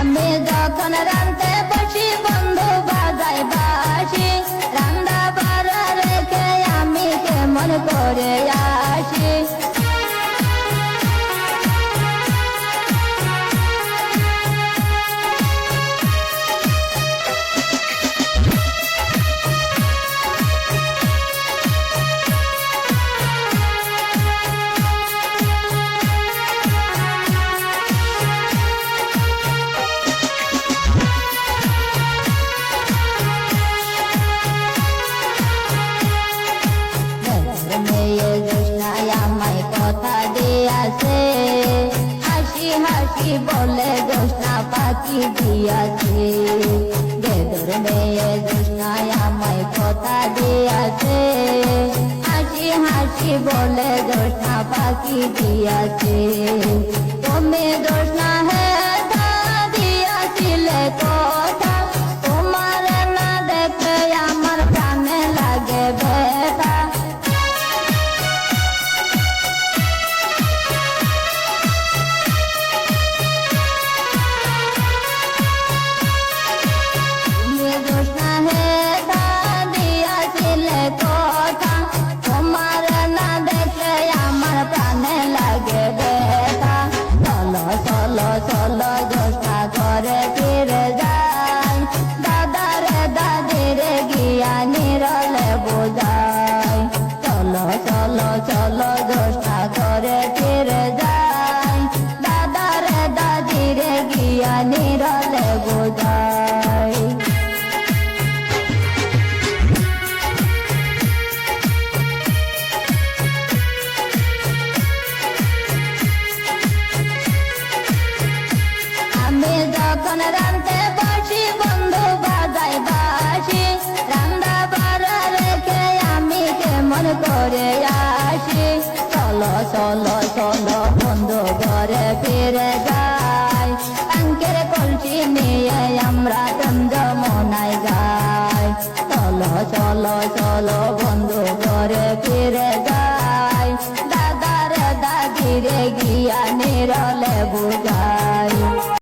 আমি যখন রাঁধতে বসি বন্ধু বাজাই বাসি, রান্না বাড়া রেখে আমি কেমন করে আসি। মেয়ে জোৎস্নায় আমায় কথা দিয়াছে, হাসি হাসি বলে জোৎস্না পাখি দিয়াছে। বেদর মেয়ে জোৎস্নায় আমায় কথা দিয়াছে, হাসি হাসি বলে জোৎস্না পাখি দিয়াছে। তুমি জোৎস্না হে দিয়াছিলে কথা, তোমার না দেখে আমার প্রাণে লাগে ব্যথা। জোৎস্না হে দিয়াছিলে কথা, তোমার না দেখলে আমার প্রাণে লাগে ব্যথা। চলো চলো চলো জোৎস্না ঘরে ফিরে যাই, দাদা রে দাদি রে গিয়া নিরলে বোঝাই। চলো চলো চলো জোৎস্না ঘরে ফিরে যাই, দাদা রে দাদি রে গিয়া নিরলে বোঝাই। আমি যখন রাঁধতে বসি বন্ধু বাজাই বাসি, রান্না বাড়া রেখে আমি কেমন করে আসি। চলো চলো চলো বন্ধু ঘরে ফিরে যাই, ট্যাঙ্কের কলসি নিয়ে আমরা যমুনায় যাই। চলো চলো চলো বন্ধু ঘরে ফিরে যাই, দাদা রে দাদি রে গিয়া নিরলে বুঝাই।